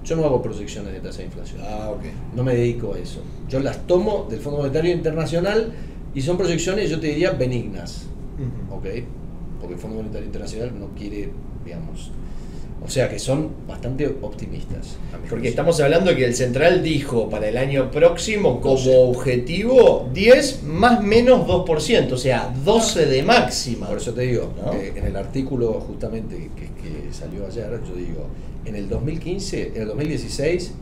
Yo no hago proyecciones de tasa de inflación. Okay. No me dedico a eso. Yo las tomo del Fondo Monetario Internacional y son proyecciones, yo te diría, benignas. ¿Okay? Porque el Fondo Monetario Internacional no quiere, digamos... O sea que son bastante optimistas. Porque estamos hablando que el Central dijo para el año próximo como objetivo 10 más menos 2%, o sea, 12 de máxima. Por eso te digo, ¿no? En el artículo justamente que salió ayer, yo digo, en el 2015, en el 2016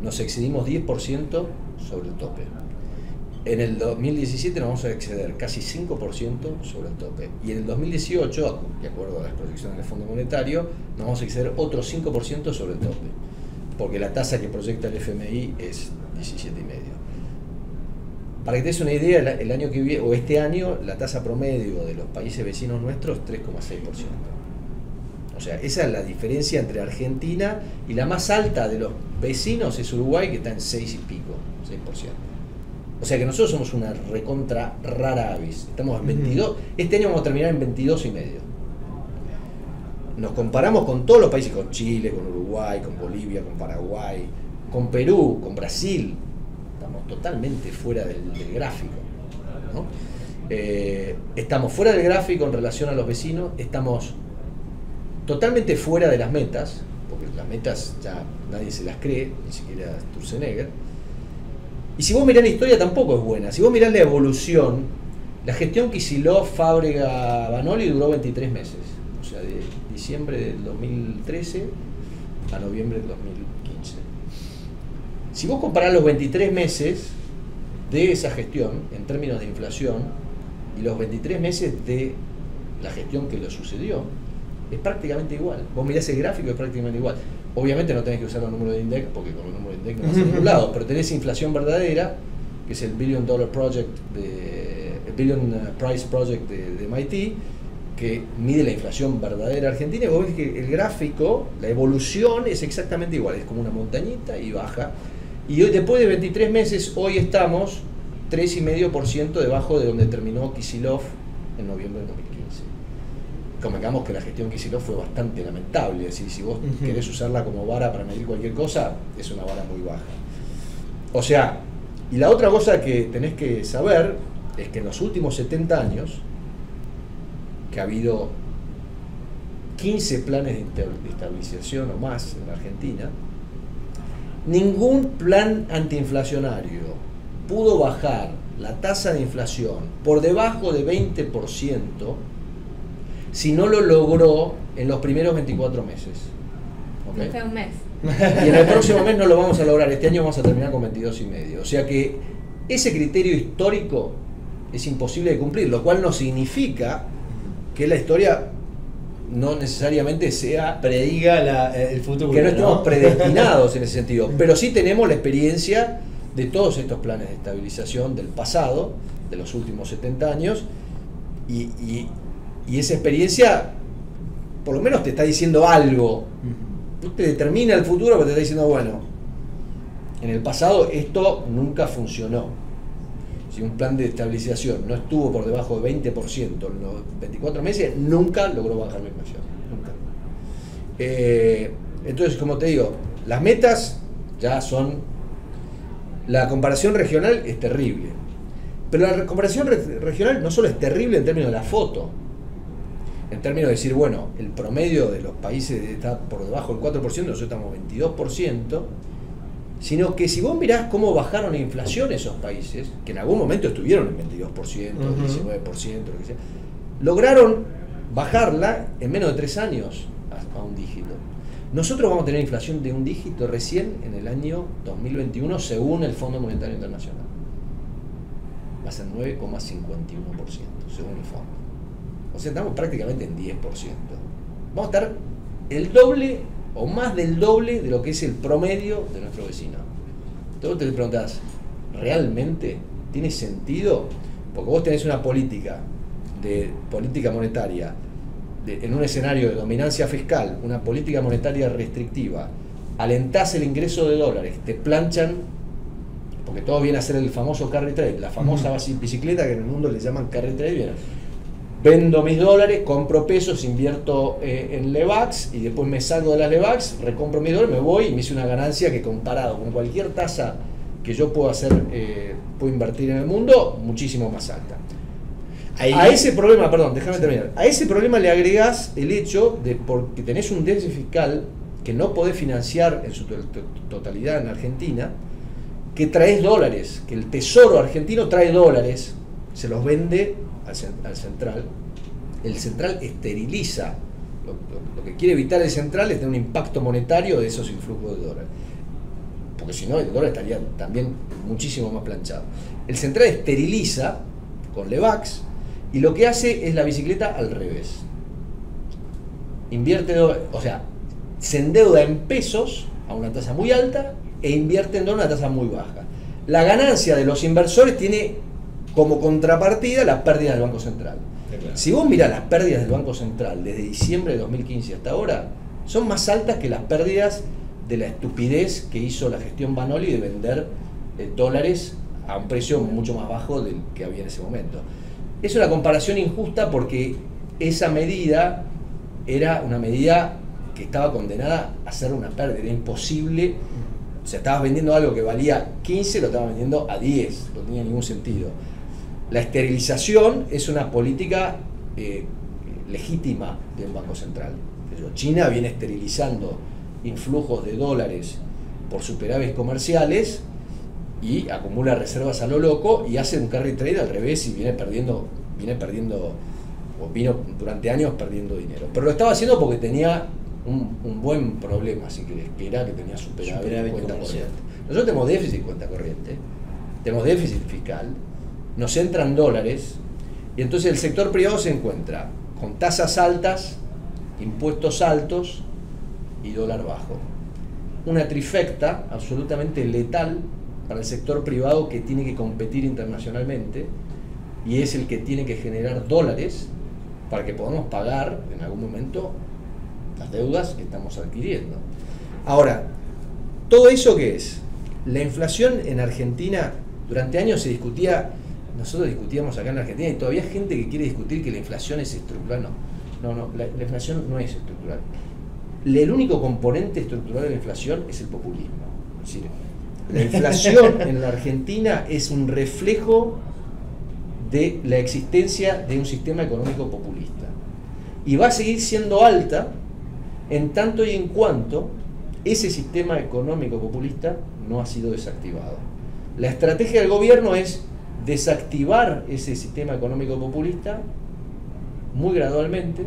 nos excedimos 10% sobre el tope. En el 2017 nos vamos a exceder casi 5% sobre el tope. Y en el 2018, de acuerdo a las proyecciones del Fondo Monetario, nos vamos a exceder otro 5% sobre el tope. Porque la tasa que proyecta el FMI es 17,5. Para que te des una idea, el año que viene, o este año, la tasa promedio de los países vecinos nuestros es 3,6%. O sea, esa es la diferencia entre Argentina y la más alta de los vecinos es Uruguay, que está en 6 y pico, 6%. O sea que nosotros somos una recontra rara avis. Estamos en 22. Este año vamos a terminar en 22,5. Nos comparamos con todos los países, con Chile, con Uruguay, con Bolivia, con Paraguay, con Perú, con Brasil. Estamos totalmente fuera del gráfico, ¿no? Estamos fuera del gráfico en relación a los vecinos. Estamos totalmente fuera de las metas, porque las metas ya nadie se las cree, ni siquiera Sturzenegger. Y si vos mirás la historia tampoco es buena. Si vos mirás la evolución, la gestión Kicillof, Fábrega, Banoli duró 23 meses. O sea, de diciembre del 2013 a noviembre del 2015. Si vos comparás los 23 meses de esa gestión en términos de inflación y los 23 meses de la gestión que lo sucedió, es prácticamente igual. Vos mirás el gráfico, es prácticamente igual. Obviamente no tenés que usar los números de INDEC, porque con el número de INDEC no vas a ningún lado, pero tenés inflación verdadera, que es el Billion Price Project de MIT, que mide la inflación verdadera argentina, y vos ves que el gráfico, la evolución es exactamente igual, es como una montañita y baja. Y hoy, después de 23 meses, hoy estamos 3,5% debajo de donde terminó Kicillof en noviembre del 2015. convengamos que la gestión que hicieron fue bastante lamentable. Es decir, si vos querés usarla como vara para medir cualquier cosa, es una vara muy baja. O sea, y la otra cosa que tenés que saber es que en los últimos 70 años, que ha habido 15 planes de estabilización o más en la Argentina, ningún plan antiinflacionario pudo bajar la tasa de inflación por debajo de 20% si no lo logró en los primeros 24 meses. ¿Okay? Fue un mes. Y en el próximo mes no lo vamos a lograr. Este año vamos a terminar con 22,5. O sea que ese criterio histórico es imposible de cumplir, lo cual no significa que la historia no necesariamente sea prediga el futuro. Que no estemos predestinados en ese sentido, pero sí tenemos la experiencia de todos estos planes de estabilización del pasado, de los últimos 70 años, y esa experiencia por lo menos te está diciendo algo. No te determina el futuro, pero te está diciendo, bueno, en el pasado esto nunca funcionó. Si un plan de estabilización no estuvo por debajo de 20% en los 24 meses, nunca logró bajar la inflación. Nunca. Entonces, como te digo, las metas ya son... La comparación regional es terrible. Pero la comparación regional no solo es terrible en términos de la foto, en términos de decir, bueno, el promedio de los países está por debajo del 4%, nosotros estamos 22%, sino que si vos mirás cómo bajaron la inflación esos países, que en algún momento estuvieron en 22%, 19%, lo que sea, lograron bajarla en menos de 3 años a un dígito. Nosotros vamos a tener inflación de un dígito recién en el año 2021, según el Fondo Monetario Internacional. Va a ser 9,51%, según el fondo. O sea, estamos prácticamente en 10%. Vamos a estar el doble o más del doble de lo que es el promedio de nuestro vecino. Entonces vos te preguntás, ¿realmente tiene sentido? Porque vos tenés una política monetaria en un escenario de dominancia fiscal, una política monetaria restrictiva, alentás el ingreso de dólares, te planchan, porque todo viene a ser el famoso carry trade, la famosa bicicleta que en el mundo le llaman carry trade, viene. Vendo mis dólares, compro pesos, invierto en Levax y después me salgo de las Levax, recompro mis dólares, me voy y me hice una ganancia que comparado con cualquier tasa que yo puedo hacer, puedo invertir en el mundo, muchísimo más alta. A ese problema, perdón, déjame terminar. A ese problema le agregás el hecho de porque tenés un déficit fiscal que no podés financiar en su totalidad en Argentina, que traes dólares, que el Tesoro argentino trae dólares, se los vende al central. El central esteriliza. Lo que quiere evitar el central es tener un impacto monetario de esos influjos de dólares. Porque si no, el dólar estaría también muchísimo más planchado. El central esteriliza con Levax y lo que hace es la bicicleta al revés. Invierte dólares, o sea, se endeuda en pesos a una tasa muy alta e invierte en dólares a una tasa muy baja. La ganancia de los inversores tiene como contrapartida las pérdidas del Banco Central. Claro. Si vos mirás las pérdidas del Banco Central desde diciembre de 2015 hasta ahora, son más altas que las pérdidas de la estupidez que hizo la gestión Banoli de vender dólares a un precio mucho más bajo del que había en ese momento. Es una comparación injusta porque esa medida era una medida que estaba condenada a ser una pérdida, era imposible. O sea, estabas vendiendo algo que valía 15, lo estabas vendiendo a 10, no tenía ningún sentido. La esterilización es una política legítima del Banco Central. China viene esterilizando influjos de dólares por superávits comerciales y acumula reservas a lo loco y hace un carry trade al revés y viene perdiendo o vino durante años perdiendo dinero. Pero lo estaba haciendo porque tenía un buen problema, si querés, que era que tenía superávit en cuenta corriente. Nosotros tenemos déficit en cuenta corriente, tenemos déficit fiscal, nos entran dólares y entonces el sector privado se encuentra con tasas altas, impuestos altos y dólar bajo. Una trifecta absolutamente letal para el sector privado que tiene que competir internacionalmente y es el que tiene que generar dólares para que podamos pagar en algún momento las deudas que estamos adquiriendo. Ahora, ¿todo eso qué es? La inflación en Argentina durante años se discutía, nosotros discutíamos acá en Argentina y todavía hay gente que quiere discutir que la inflación es estructural. No, No, la inflación no es estructural. El único componente estructural de la inflación es el populismo. Es decir, la inflación en la Argentina es un reflejo de la existencia de un sistema económico populista. Y va a seguir siendo alta en tanto y en cuanto ese sistema económico populista no ha sido desactivado. La estrategia del gobierno es desactivar ese sistema económico populista muy gradualmente,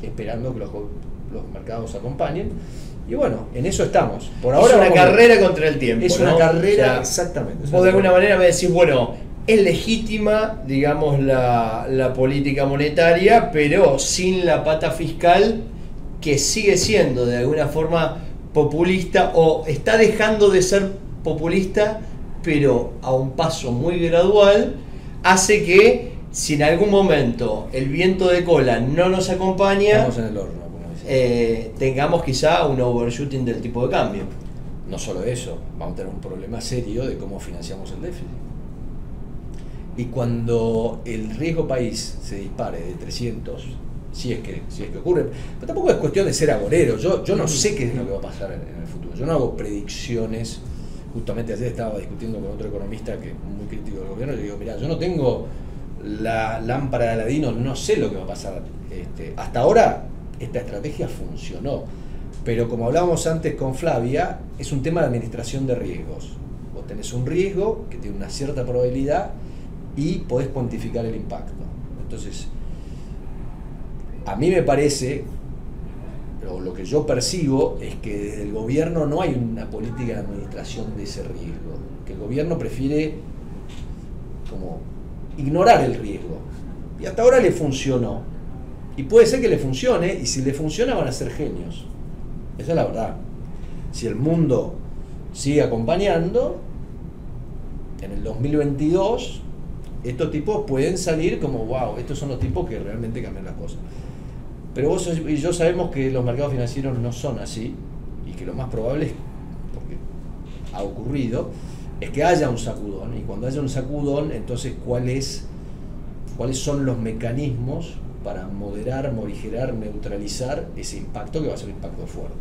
esperando que los mercados acompañen. Y bueno, en eso estamos. Por ahora es una carrera contra el tiempo. Es una carrera, exactamente. Vos de alguna manera me decís, bueno, es legítima, digamos, la política monetaria, pero sin la pata fiscal que sigue siendo de alguna forma populista, o está dejando de ser populista, pero a un paso muy gradual, hace que si en algún momento el viento de cola no nos acompaña, estamos en el horno, tengamos quizá un overshooting del tipo de cambio. No solo eso, vamos a tener un problema serio de cómo financiamos el déficit. Y cuando el riesgo país se dispare de 300, si es que ocurre, pero tampoco es cuestión de ser agorero, yo no sé qué es lo que va a pasar en el futuro, yo no hago predicciones. Justamente ayer estaba discutiendo con otro economista que es muy crítico del gobierno, y le digo, mirá, yo no tengo la lámpara de Aladino, no sé lo que va a pasar. Hasta ahora esta estrategia funcionó, pero como hablábamos antes con Flavia, es un tema de administración de riesgos. Vos tenés un riesgo que tiene una cierta probabilidad y podés cuantificar el impacto. Entonces, a mí me parece, pero lo que yo percibo es que desde el gobierno no hay una política de administración de ese riesgo, que el gobierno prefiere como ignorar el riesgo, y hasta ahora le funcionó, y puede ser que le funcione, y si le funciona van a ser genios, esa es la verdad. Si el mundo sigue acompañando, en el 2022 estos tipos pueden salir como wow, estos son los tipos que realmente cambian las cosas. Pero vos y yo sabemos que los mercados financieros no son así, y que lo más probable es, porque ha ocurrido, es que haya un sacudón, y cuando haya un sacudón, entonces cuáles son los mecanismos para moderar, morigerar, neutralizar ese impacto, que va a ser un impacto fuerte.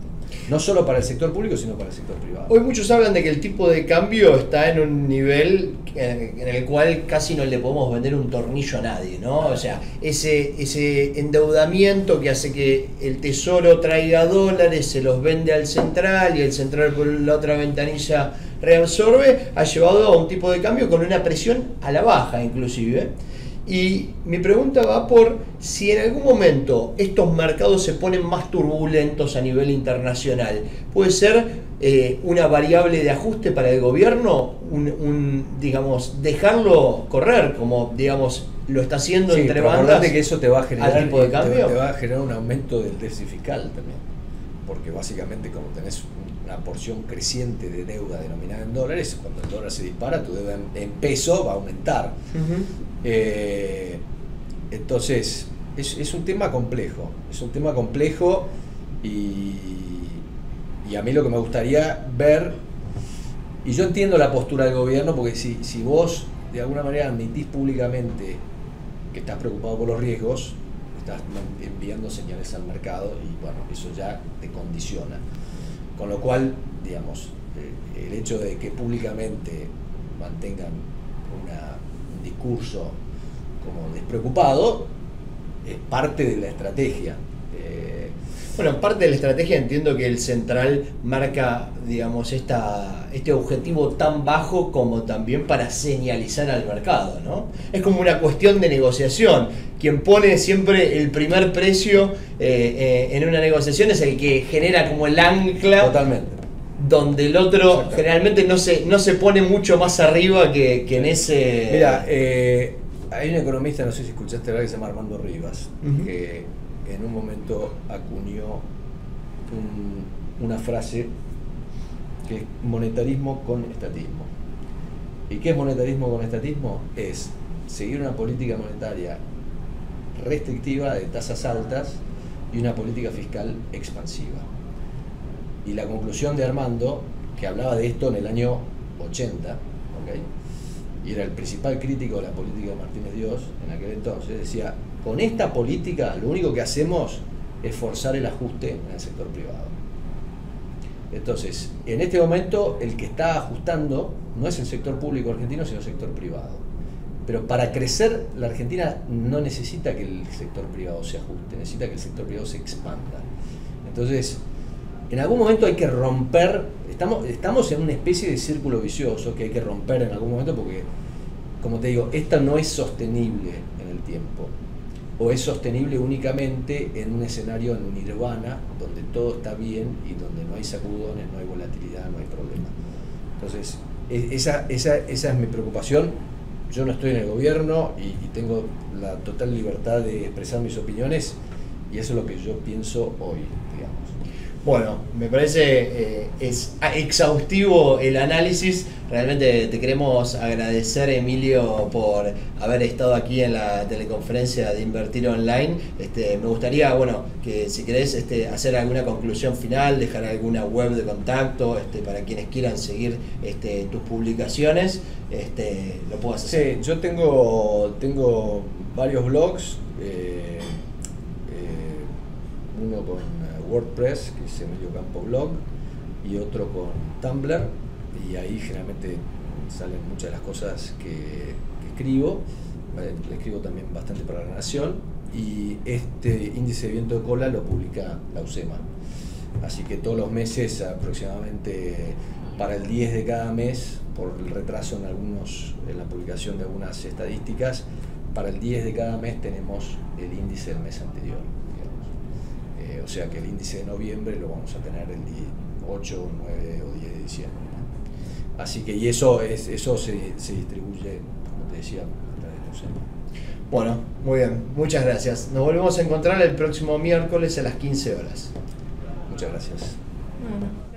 No solo para el sector público, sino para el sector privado. Hoy muchos hablan de que el tipo de cambio está en un nivel en el cual casi no le podemos vender un tornillo a nadie, ¿no? O sea, ese endeudamiento que hace que el Tesoro traiga dólares, se los vende al central, y el central por la otra ventanilla reabsorbe, ha llevado a un tipo de cambio con una presión a la baja inclusive. Y mi pregunta va por si en algún momento estos mercados se ponen más turbulentos a nivel internacional. ¿Puede ser una variable de ajuste para el gobierno? Digamos, dejarlo correr, como digamos lo está haciendo entre bandas. Que eso te va a generar al tipo de cambio. Te va a generar un aumento del déficit fiscal también. Porque básicamente, como tenés una porción creciente de deuda denominada en dólares, cuando el dólar se dispara, tu deuda en peso va a aumentar. Entonces, es un tema complejo. Y a mí lo que me gustaría ver, y yo entiendo la postura del gobierno, porque si vos de alguna manera admitís públicamente que estás preocupado por los riesgos, estás enviando señales al mercado, y bueno, eso ya te condiciona. Con lo cual, digamos, el hecho de que públicamente mantengan un discurso como despreocupado es parte de la estrategia. Bueno, parte de la estrategia entiendo que el central marca, digamos, este objetivo tan bajo como también para señalizar al mercado, ¿no? Es como una cuestión de negociación. Quien pone siempre el primer precio en una negociación es el que genera como el ancla. Totalmente. Donde el otro generalmente no se pone mucho más arriba que en ese... Mira, hay un economista, no sé si escuchaste hablar, que se llama Armando Rivas, que en un momento acuñó una frase que es monetarismo con estatismo. ¿Y qué es monetarismo con estatismo? Es seguir una política monetaria restrictiva de tasas altas y una política fiscal expansiva. Y la conclusión de Armando, que hablaba de esto en el año 80, ¿okay? y era el principal crítico de la política de Martínez Dios en aquel entonces, decía, con esta política lo único que hacemos es forzar el ajuste en el sector privado. Entonces, en este momento el que está ajustando no es el sector público argentino, sino el sector privado. Pero para crecer, la Argentina no necesita que el sector privado se ajuste, necesita que el sector privado se expanda. Entonces, en algún momento hay que romper, estamos en una especie de círculo vicioso que hay que romper en algún momento porque, como te digo, esta no es sostenible en el tiempo. O es sostenible únicamente en un escenario, en un nirvana, donde todo está bien y donde no hay sacudones, no hay volatilidad, no hay problema. Entonces, esa es mi preocupación. Yo no estoy en el gobierno y tengo la total libertad de expresar mis opiniones y eso es lo que yo pienso hoy, digamos. Bueno, me parece es exhaustivo el análisis. Realmente te queremos agradecer, Emilio, por haber estado aquí en la teleconferencia de Invertir Online. Me gustaría, bueno, que si querés hacer alguna conclusión final, dejar alguna web de contacto para quienes quieran seguir tus publicaciones, lo puedas hacer. Sí, yo tengo varios blogs, uno con WordPress, que es Emilio Campo Blog, y otro con Tumblr, y ahí generalmente salen muchas de las cosas que escribo. Le escribo también bastante para La Nación, y este índice de viento de cola lo publica la UCEMA. Así que todos los meses, aproximadamente para el 10 de cada mes, por el retraso en la publicación de algunas estadísticas, para el 10 de cada mes tenemos el índice del mes anterior. O sea que el índice de noviembre lo vamos a tener el 8, 9 o 10 de diciembre, ¿no? Así que, y eso se distribuye, como te decía, a través de UCEMA. Bueno, muy bien, muchas gracias. Nos volvemos a encontrar el próximo miércoles a las 15 horas. Muchas gracias. Bueno.